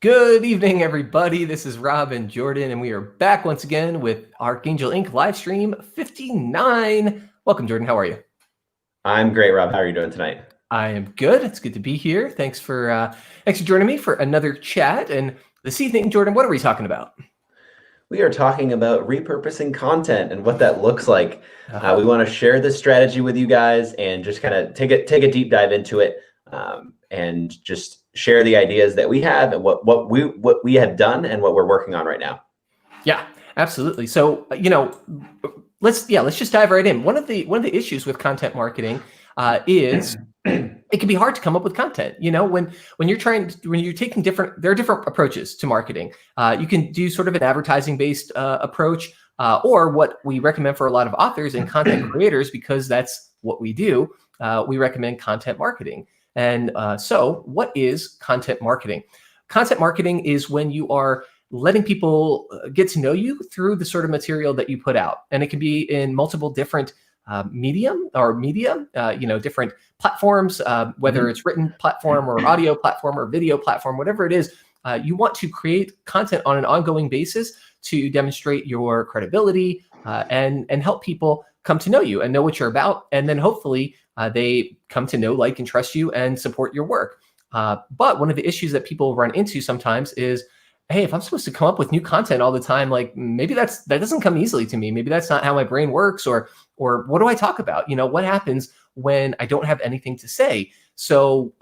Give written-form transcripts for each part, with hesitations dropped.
Good evening, everybody. This is Rob and Jordan, and we are back once again with Archangel Ink live stream 59. Welcome, Jordan. How are you? I'm great, Rob. How are you doing tonight? I am good. It's good to be here. Thanks for joining me for another chat. And this evening, Jordan, what are we talking about? We are talking about repurposing content and what that looks like. We want to share this strategy with you guys and just kind of take a deep dive into it, and just share the ideas that we have and what we have done and what we're working on right now. Yeah, absolutely. So let's just dive right in. One of the issues with content marketing is it can be hard to come up with content. When you're taking there are different approaches to marketing. You can do sort of an advertising based approach, or what we recommend for a lot of authors and content creators, because that's what we do. We recommend content marketing. And so what is content marketing? Content marketing is when you are letting people get to know you through the sort of material that you put out. And it can be in multiple different media, different platforms, whether it's written platform or audio platform or video platform, whatever it is. You want to create content on an ongoing basis to demonstrate your credibility and help people come to know you and know what you're about. And then hopefully they come to know, like, and trust you and support your work. But one of the issues that people run into sometimes is, hey, if I'm supposed to come up with new content all the time, like maybe that doesn't come easily to me. Maybe that's not how my brain works, or what do I talk about? What happens when I don't have anything to say? So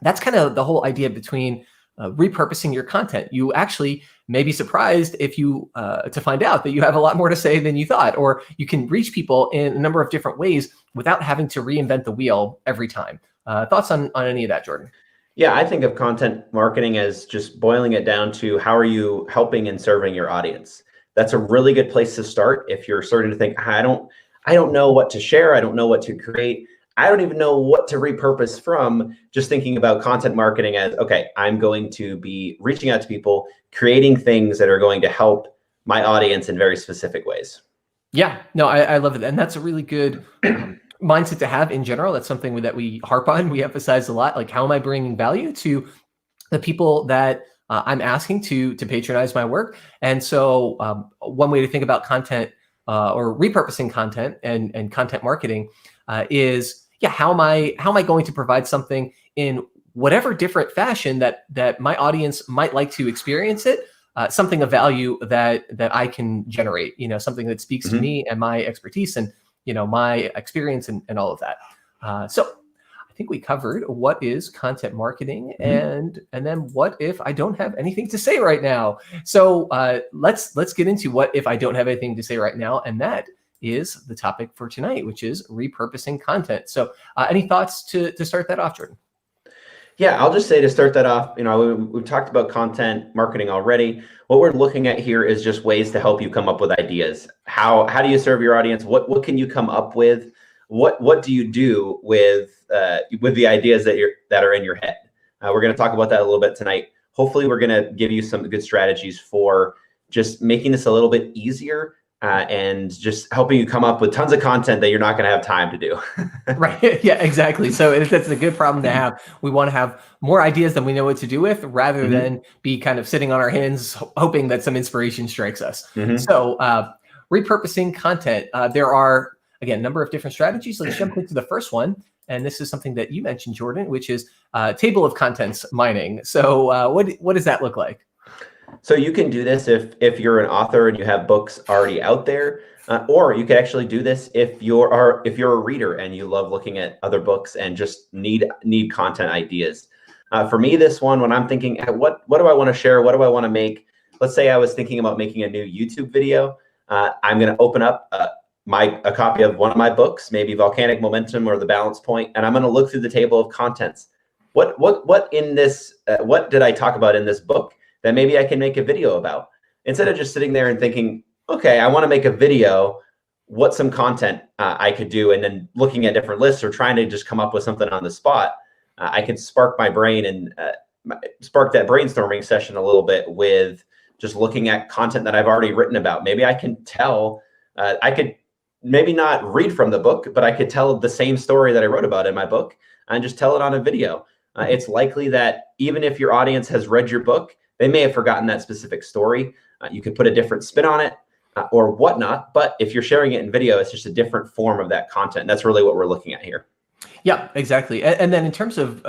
that's kind of the whole idea between repurposing your content. You actually may be surprised if you to find out that you have a lot more to say than you thought, or you can reach people in a number of different ways without having to reinvent the wheel every time. Thoughts on any of that, Jordan? Yeah, I think of content marketing as just boiling it down to how are you helping and serving your audience. That's a really good place to start if you're starting to think, I don't know what to share. I don't know what to create. I don't even know what to repurpose from. Just thinking about content marketing as, okay, I'm going to be reaching out to people, creating things that are going to help my audience in very specific ways. Yeah, no, I love it. And that's a really good mindset to have in general. That's something that we harp on. We emphasize a lot, like, how am I bringing value to the people that I'm asking to patronize my work? And so one way to think about content or repurposing content and content marketing is, how am I going to provide something in whatever different fashion that my audience might like to experience it, something of value that I can generate, something that speaks to me and my expertise and my experience and all of that. So I think we covered what is content marketing, and then what if I don't have anything to say right now. So let's get into what if I don't have anything to say right now, and that is the topic for tonight, which is repurposing content. So any thoughts to start that off, Jordan? Yeah, I'll just say to start that off, we've talked about content marketing already. What we're looking at here is just ways to help you come up with ideas. How do you serve your audience? What can you come up with? What do you do with the ideas that are in your head? We're going to talk about that a little bit tonight. Hopefully, we're going to give you some good strategies for just making this a little bit easier, and just helping you come up with tons of content that you're not going to have time to do. Right. Yeah, exactly. So that's a good problem to have. We want to have more ideas than we know what to do with, rather than be kind of sitting on our hands hoping that some inspiration strikes us. So repurposing content, there are, again, a number of different strategies. Let's jump into the first one. And this is something that you mentioned, Jordan, which is table of contents mining. So what does that look like? So you can do this if you're an author and you have books already out there, or you could actually do this if you're a reader and you love looking at other books and just need content ideas. For me, this one, when I'm thinking, what do I want to share? What do I want to make? Let's say I was thinking about making a new YouTube video. I'm going to open up a copy of one of my books, maybe Volcanic Momentum or The Balance Point, and I'm going to look through the table of contents. What in this? What did I talk about in this book that maybe I can make a video about? Instead of just sitting there and thinking, okay, I want to make a video, what's some content I could do? And then looking at different lists or trying to just come up with something on the spot, I can spark my brain and spark that brainstorming session a little bit with just looking at content that I've already written about. Maybe I can tell, I could maybe not read from the book, but I could tell the same story that I wrote about in my book and just tell it on a video. it's likely that even if your audience has read your book, they may have forgotten that specific story. You could put a different spin on it or whatnot. But if you're sharing it in video, it's just a different form of that content. That's really what we're looking at here. Yeah, exactly. And then in terms of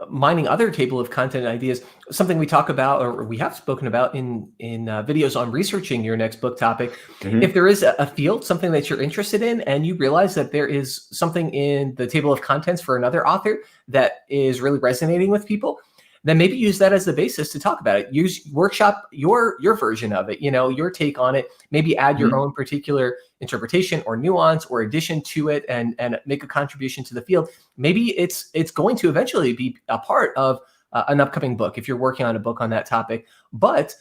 mining other table of content ideas, something we talk about, or we have spoken about in videos on researching your next book topic. If there is a field, something that you're interested in, and you realize that there is something in the table of contents for another author that is really resonating with people, then maybe use that as the basis to talk about it. Workshop your version of it, your take on it, maybe add your own particular interpretation or nuance or addition to it, and make a contribution to the field. Maybe it's going to eventually be a part of an upcoming book if you're working on a book on that topic. But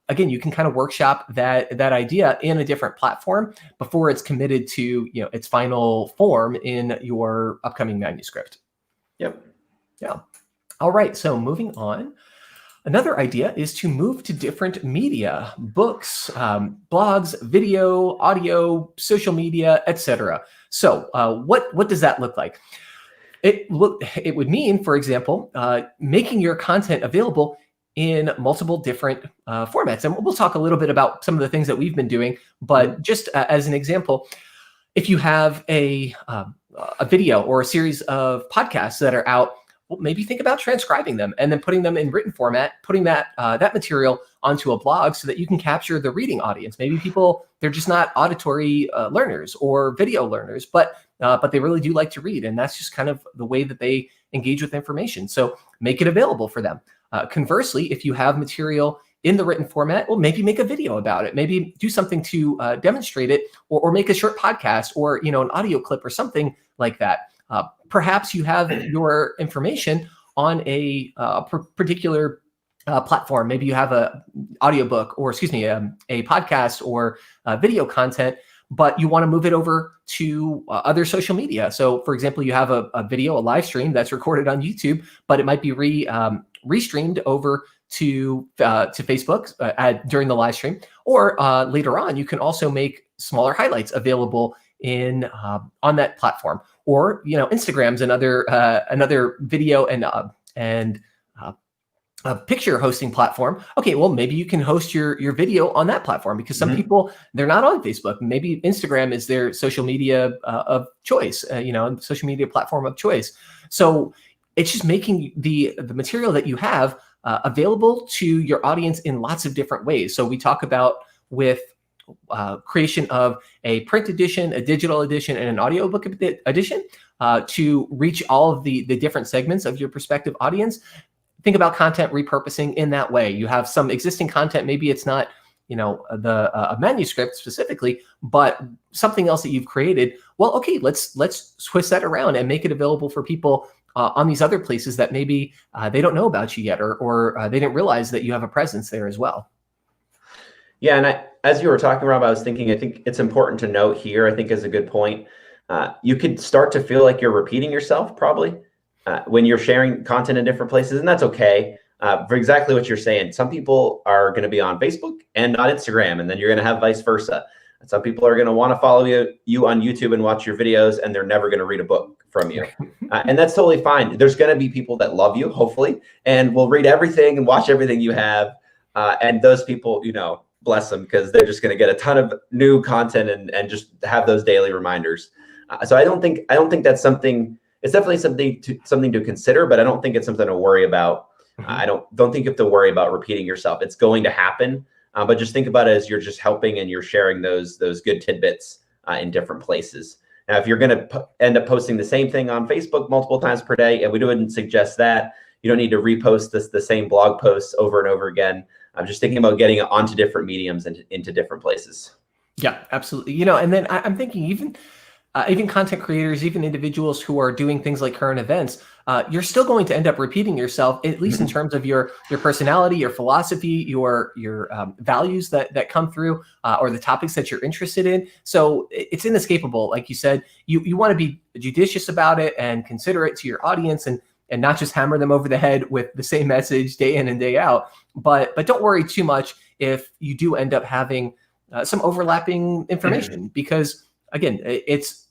again, you can kind of workshop that idea in a different platform before it's committed to its final form in your upcoming manuscript. Yep. Yeah. All right, so moving on. Another idea is to move to different media, books, blogs, video, audio, social media, etc. So what does that look like? It would mean, for example, making your content available in multiple different formats. And we'll talk a little bit about some of the things that we've been doing, but just as an example, if you have a video or a series of podcasts that are out, well, maybe think about transcribing them and then putting them in written format, putting that material onto a blog so that you can capture the reading audience. Maybe people, they're just not auditory learners or video learners, but they really do like to read. And that's just kind of the way that they engage with information. So make it available for them. Conversely, if you have material in the written format, well, maybe make a video about it. Maybe do something to demonstrate it, or make a short podcast, or an audio clip or something like that. Perhaps you have your information on a particular platform. Maybe you have a audiobook, or a podcast or video content, but you want to move it over to other social media. So for example, you have a video, a live stream that's recorded on YouTube, but it might be restreamed over to Facebook during the live stream, or later on, you can also make smaller highlights available on that platform. Or Instagram's another video and a picture hosting platform. Okay, well, maybe you can host your video on that platform, because some people, they're not on Facebook. Maybe Instagram is their social media of choice, social media platform of choice. So it's just making the material that you have available to your audience in lots of different ways. So we talk about with creation of a print edition, a digital edition, and an audiobook edition to reach all of the different segments of your prospective audience. Think about content repurposing in that way. You have some existing content, maybe it's not a manuscript specifically, but something else that you've created. Well, okay, let's twist that around and make it available for people on these other places that maybe they don't know about you yet, or they didn't realize that you have a presence there as well. Yeah, and as you were talking, Rob, I was thinking, I think it's important to note here, I think is a good point. You could start to feel like you're repeating yourself probably when you're sharing content in different places, and that's okay. For exactly what you're saying. Some people are going to be on Facebook and not Instagram, and then you're going to have vice versa. And some people are going to want to follow you on YouTube and watch your videos, and they're never going to read a book from you. And that's totally fine. There's going to be people that love you, hopefully, and will read everything and watch everything you have. And those people, bless them, because they're just going to get a ton of new content and just have those daily reminders. So I don't think that's something. It's definitely something to consider, but I don't think it's something to worry about. I don't think you have to worry about repeating yourself. It's going to happen, but just think about it as you're just helping and you're sharing those good tidbits in different places. Now, if you're going to end up posting the same thing on Facebook multiple times per day, and we wouldn't suggest that. You don't need to repost the same blog posts over and over again. I'm just thinking about getting it onto different mediums and into different places. Yeah, absolutely. And then I'm thinking even content creators, even individuals who are doing things like current events, you're still going to end up repeating yourself, at least in terms of your personality, your philosophy, your values that come through, or the topics that you're interested in. So it's inescapable. Like you said, you want to be judicious about it and considerate to your audience, and not just hammer them over the head with the same message day in and day out. But don't worry too much if you do end up having some overlapping information, because again,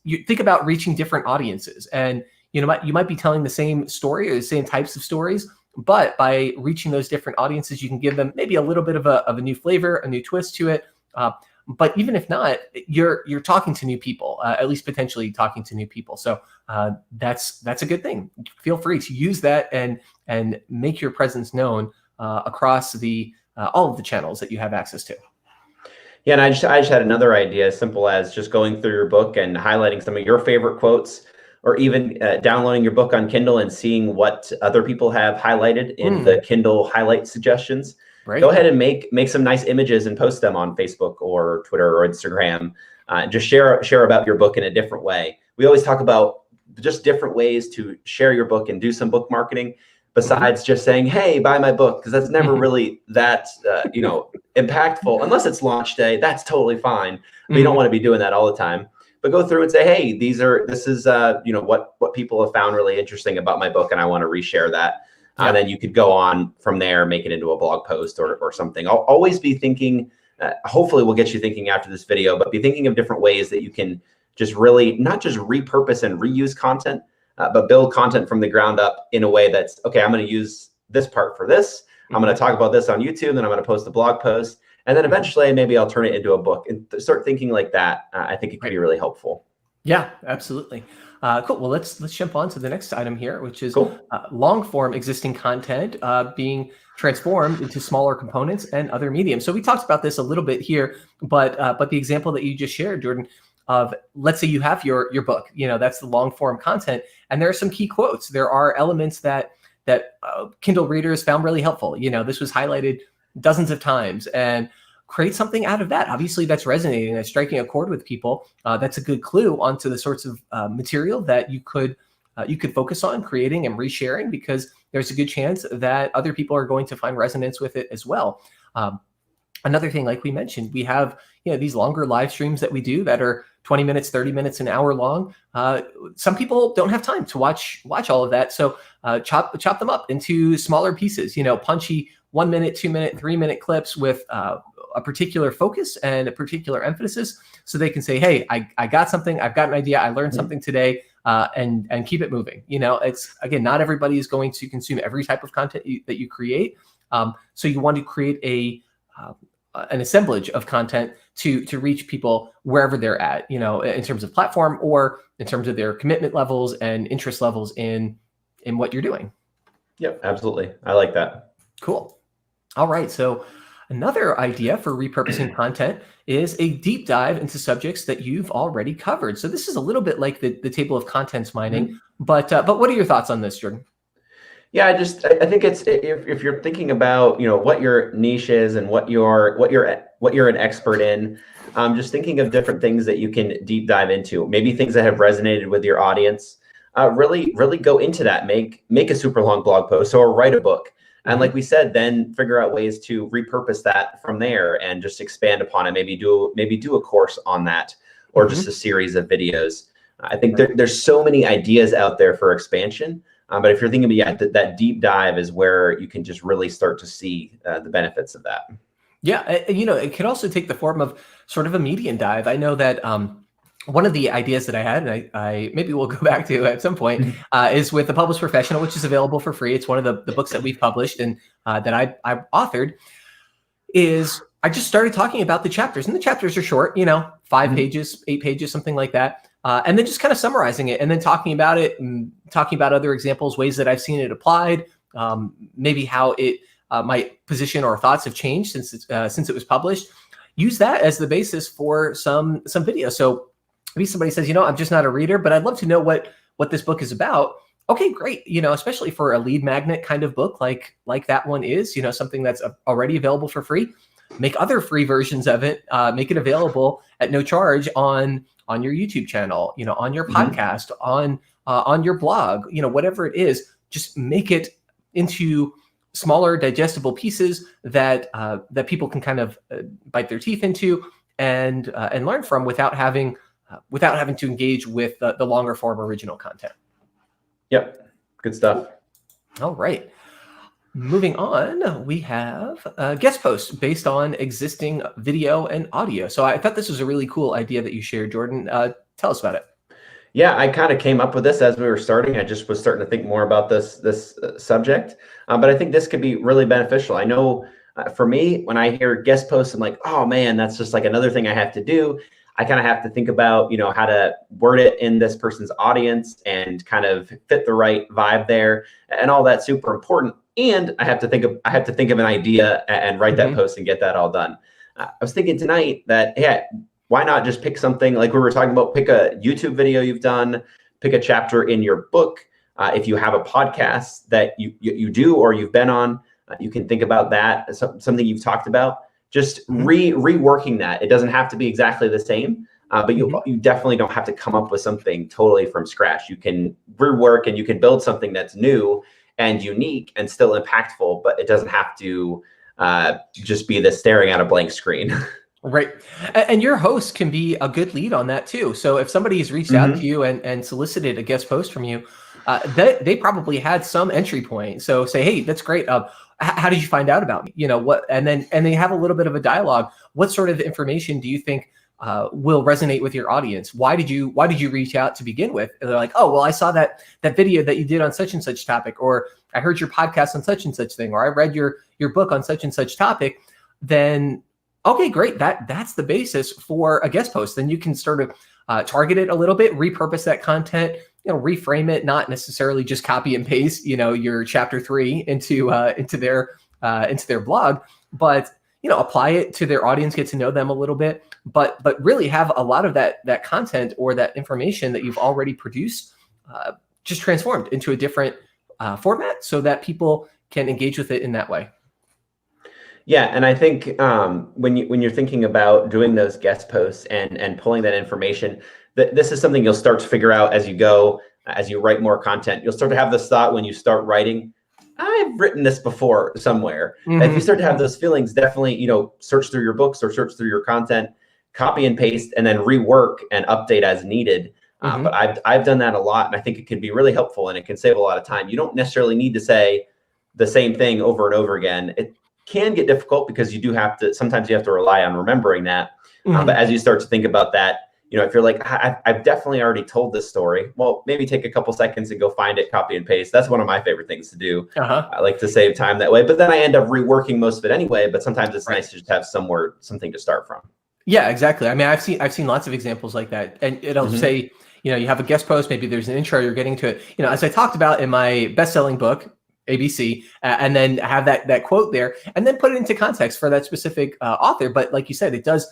you think about reaching different audiences, and you might be telling the same story or the same types of stories, but by reaching those different audiences, you can give them maybe a little bit of a new flavor, a new twist to it. But even if not, you're talking to new people, at least potentially talking to new people. So that's a good thing. Feel free to use that and make your presence known across the all of the channels that you have access to. Yeah, and I just had another idea, as simple as just going through your book and highlighting some of your favorite quotes, or even downloading your book on Kindle and seeing what other people have highlighted in the Kindle highlight suggestions. Right. Go ahead and make some nice images and post them on Facebook or Twitter or Instagram. Just share about your book in a different way. We always talk about just different ways to share your book and do some book marketing, besides just saying, hey, buy my book, because that's never really that impactful. Unless it's launch day, that's totally fine. But you don't want to be doing that all the time. But go through and say, hey, this is what people have found really interesting about my book, and I want to reshare that. And then you could go on from there, make it into a blog post or something. I'll always be thinking, hopefully we'll get you thinking after this video, but be thinking of different ways that you can just really not just repurpose and reuse content, but build content from the ground up in a way that's, okay, I'm going to use this part for this. I'm going to talk about this on YouTube, then I'm going to post a blog post. And then eventually maybe I'll turn it into a book, and start thinking like that. I think it could be really helpful. Yeah, absolutely. Cool. Well, let's jump on to the next item here, which is long form existing content being transformed into smaller components and other mediums. So we talked about this a little bit here, but the example that you just shared, Jordan, of let's say you have your book, that's the long form content, and there are some key quotes. There are elements that Kindle readers found really helpful. This was highlighted dozens of times, and create something out of that. Obviously, that's resonating, that's striking a chord with people. That's a good clue onto the sorts of material that you could focus on creating and resharing, because there's a good chance that other people are going to find resonance with it as well. Another thing, like we mentioned, we have these longer live streams that we do that are 20 minutes, 30 minutes, an hour long. Some people don't have time to watch all of that, so chop them up into smaller pieces. Punchy 1 minute, 2 minute, 3 minute clips with a particular focus and a particular emphasis, so they can say, hey, I got something, I've got an idea, I learned something today, and keep it moving. It's, again, not everybody is going to consume every type of content that you create. So you want to create an assemblage of content to reach people wherever they're at, in terms of platform or in terms of their commitment levels and interest levels in what you're doing. Yep, absolutely. I like that. Cool. All right. So another idea for repurposing content is a deep dive into subjects that you've already covered. So this is a little bit like the table of contents mining, but what are your thoughts on this, Jordan? Yeah, I think it's, if you're thinking about what your niche is and what you're an expert in, just thinking of different things that you can deep dive into, maybe things that have resonated with your audience. Really go into that. Make a super long blog post or write a book. And like we said, then figure out ways to repurpose that from there and just expand upon it. Maybe do a course on that, or just a series of videos. I think there's so many ideas out there for expansion. But if you're thinking about that deep dive is where you can just really start to see the benefits of that. Yeah, it can also take the form of sort of a median dive. I know that one of the ideas that I had, and I maybe we'll go back to at some point, is with The Published Professional, which is available for free. It's one of the books that we've published and that I authored. Is I just started talking about the chapters, and the chapters are short, 5 pages, 8 pages, something like that. And then just kind of summarizing it and then talking about it and talking about other examples, ways that I've seen it applied, maybe how it my position or thoughts have changed since it was published. Use that as the basis for some video. So maybe somebody says, I'm just not a reader, but I'd love to know what this book is about. Okay, great. Especially for a lead magnet kind of book like that one is, something that's already available for free. Make other free versions of it. Make it available at no charge on your YouTube channel, on your podcast, on your blog, whatever it is. Just make it into smaller, digestible pieces that people can kind of bite their teeth into and learn from without having to engage with the longer form original content. Yep, good stuff. All right. Moving on, we have guest posts based on existing video and audio. So I thought this was a really cool idea that you shared, Jordan. Tell us about it. Yeah, I kind of came up with this as we were starting. I just was starting to think more about this subject, but I think this could be really beneficial. I know for me, when I hear guest posts, I'm like, oh man, that's just like another thing I have to do. I kind of have to think about, how to word it in this person's audience and kind of fit the right vibe there, and all that's super important. And I have to think of an idea and write that post and get that all done. I was thinking tonight that, yeah, why not just pick something like we were talking about, pick a YouTube video you've done, pick a chapter in your book. If you have a podcast that you do or you've been on, you can think about that, something you've talked about. Just reworking that. It doesn't have to be exactly the same, but you definitely don't have to come up with something totally from scratch. You can rework and you can build something that's new and unique and still impactful, but it doesn't have to just be this staring at a blank screen. Right. And your host can be a good lead on that too. So if somebody has reached out to you and solicited a guest post from you, they probably had some entry point. So say, hey, that's great. How did you find out about me? What? And they have a little bit of a dialogue. What sort of information do you think will resonate with your audience? Why did you reach out to begin with? And they're like, oh, well, I saw that video that you did on such and such topic, or I heard your podcast on such and such thing, or I read your book on such and such topic. Then, okay, great. That's the basis for a guest post. Then you can sort of target it a little bit, repurpose that content, reframe it, not necessarily just copy and paste, your chapter 3 into their blog, but apply it to their audience, get to know them a little bit, but really have a lot of that content or that information that you've already produced just transformed into a different format so that people can engage with it in that way. Yeah, and I think when you're thinking about doing those guest posts and pulling that information, this is something you'll start to figure out as you go, as you write more content. You'll start to have this thought when you start writing, I've written this before somewhere. And if you start to have those feelings, definitely, search through your books or search through your content, copy and paste, and then rework and update as needed. But I've done that a lot, and I think it can be really helpful, and it can save a lot of time. You don't necessarily need to say the same thing over and over again. It can get difficult because sometimes you have to rely on remembering that. But as you start to think about that, if you're like, I've definitely already told this story, well, maybe take a couple seconds and go find it, copy and paste. That's one of my favorite things to do. I like to save time that way, but then I end up reworking most of it anyway. But sometimes it's nice to just have something to start from. Yeah, exactly. I mean, I've seen lots of examples like that, and it'll say, you have a guest post, maybe there's an intro, you're getting to it. As I talked about in my best-selling book, ABC, and then have that quote there, and then put it into context for that specific author. But like you said, it does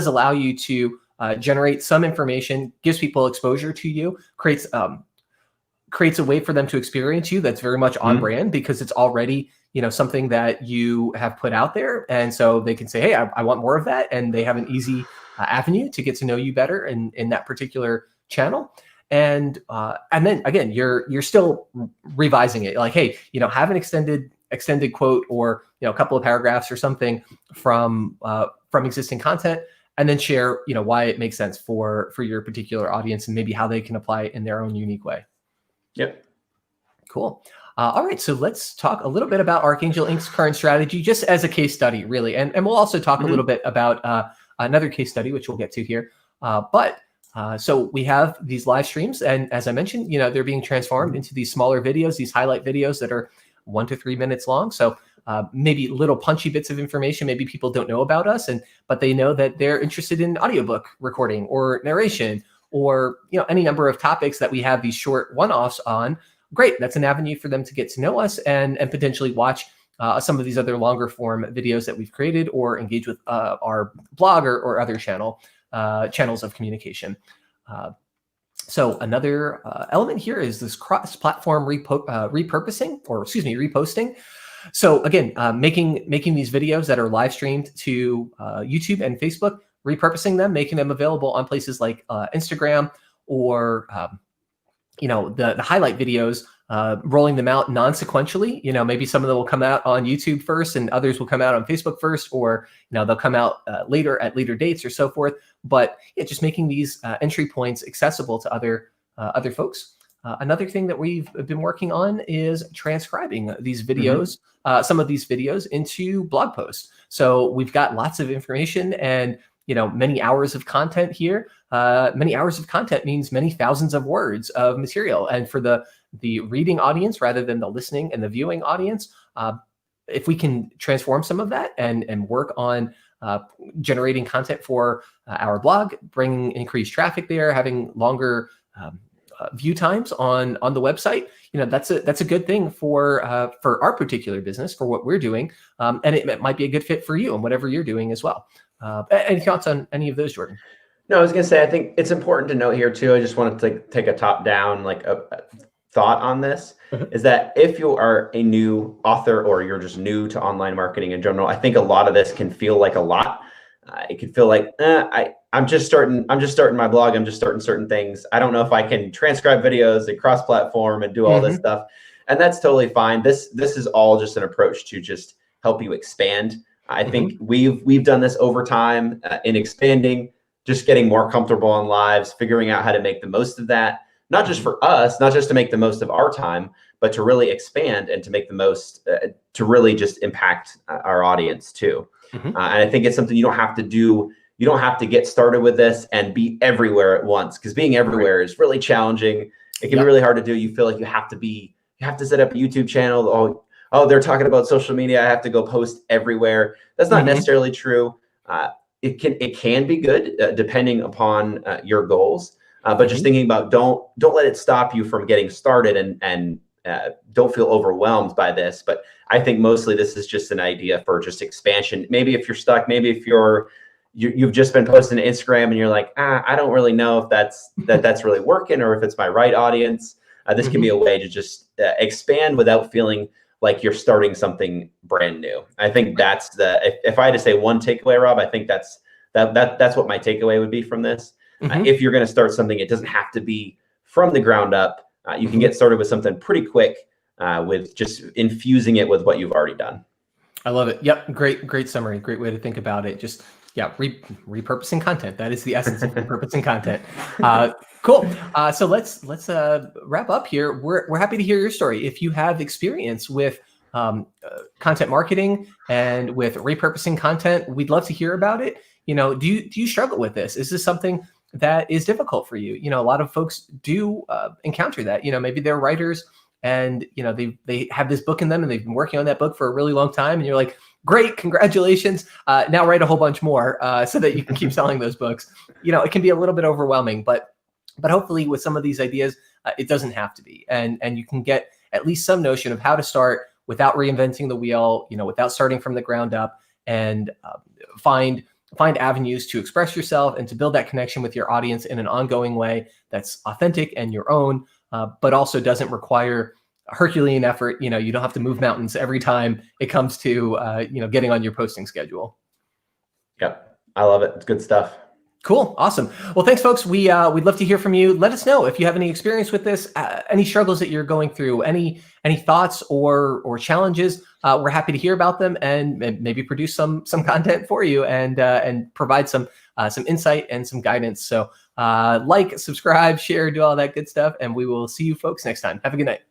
allow you to generate some information, gives people exposure to you, creates a way for them to experience you that's very much on brand because it's already something that you have put out there, and so they can say, hey, I want more of that, and they have an easy avenue to get to know you better in that particular channel. And then again, you're still revising it, like, hey, have an extended quote or a couple of paragraphs or something from existing content, and then share why it makes sense for your particular audience and maybe how they can apply it in their own unique way. Yep. Cool. All right, so let's talk a little bit about Archangel Ink's current strategy, just as a case study, really, and we'll also talk a little bit about another case study, which we'll get to here. So we have these live streams, and as I mentioned, they're being transformed into these smaller videos, these highlight videos that are 1 to 3 minutes long. So maybe little punchy bits of information. Maybe people don't know about us, but they know that they're interested in audiobook recording or narration or any number of topics that we have these short one-offs on. Great, that's an avenue for them to get to know us and potentially watch some of these other longer form videos that we've created or engage with our blog or other channels of communication. So another element here is this cross-platform reposting. So again, making these videos that are live streamed to YouTube and Facebook, repurposing them, making them available on places like Instagram or the highlight videos, rolling them out non-sequentially. Maybe some of them will come out on YouTube first and others will come out on Facebook first, or they'll come out later at later dates or so forth. But yeah, just making these entry points accessible to other folks. Another thing that we've been working on is transcribing these videos, some of these videos into blog posts. So we've got lots of information and many hours of content here. Many hours of content means many thousands of words of material. And for the reading audience rather than the listening and the viewing audience, if we can transform some of that and work on generating content for our blog, bringing increased traffic there, having longer view times on the website, that's a good thing for our particular business, for what we're doing, and it might be a good fit for you and whatever you're doing as well. Any thoughts on any of those, Jordan? No, I was going to say, I think it's important to note here too. I just wanted to take a top down, like a thought on this, is that if you are a new author or you're just new to online marketing in general, I think a lot of this can feel like a lot. It can feel like, I'm just starting my blog. I'm just starting certain things. I don't know if I can transcribe videos and cross-platform and do all this stuff. And that's totally fine. This is all just an approach to just help you expand. I think we've done this over time in expanding, just getting more comfortable on lives, figuring out how to make the most of that, not just for us, not just to make the most of our time, but to really expand and to make the most, to really just impact our audience too. And I think it's something you don't have to do. You don't have to get started with this and be everywhere at once, because being everywhere is really challenging. It can be really hard to do. You feel like you have to set up a YouTube channel. Oh, they're talking about social media, I have to go post everywhere. That's not necessarily true. It can be good depending upon your goals. But just thinking about, don't let it stop you from getting started, and don't feel overwhelmed by this. But I think mostly this is just an idea for just expansion. Maybe if you're stuck, maybe if you've just been posting to Instagram and you're like, I don't really know if that's really working, or if it's my right audience. This can be a way to just expand without feeling like you're starting something brand new. I think that's if I had to say one takeaway, Rob, I think that's what my takeaway would be from this. If you're going to start something, it doesn't have to be from the ground up. You can get started with something pretty quick, with just infusing it with what you've already done. I love it. Yep. Great summary. Great way to think about it. Just, repurposing content. That is the essence of repurposing content. Cool. So let's wrap up here. We're happy to hear your story. If you have experience with content marketing and with repurposing content, we'd love to hear about it. Do you struggle with this? Is this something that is difficult for you? A lot of folks do encounter that. Maybe they're writers and they have this book in them and they've been working on that book for a really long time, and you're like, great, congratulations. Now write a whole bunch more so that you can keep selling those books. It can be a little bit overwhelming, but hopefully with some of these ideas, it doesn't have to be. And you can get at least some notion of how to start without reinventing the wheel, without starting from the ground up, and find avenues to express yourself and to build that connection with your audience in an ongoing way that's authentic and your own, but also doesn't require Herculean effort. You don't have to move mountains every time it comes to, getting on your posting schedule. Yep. I love it. It's good stuff. Cool. Awesome. Well, thanks, folks. We'd love to hear from you. Let us know if you have any experience with this, any struggles that you're going through, any thoughts or challenges. We're happy to hear about them and maybe produce some content for you and provide some insight and some guidance. So like, subscribe, share, do all that good stuff. And we will see you folks next time. Have a good night.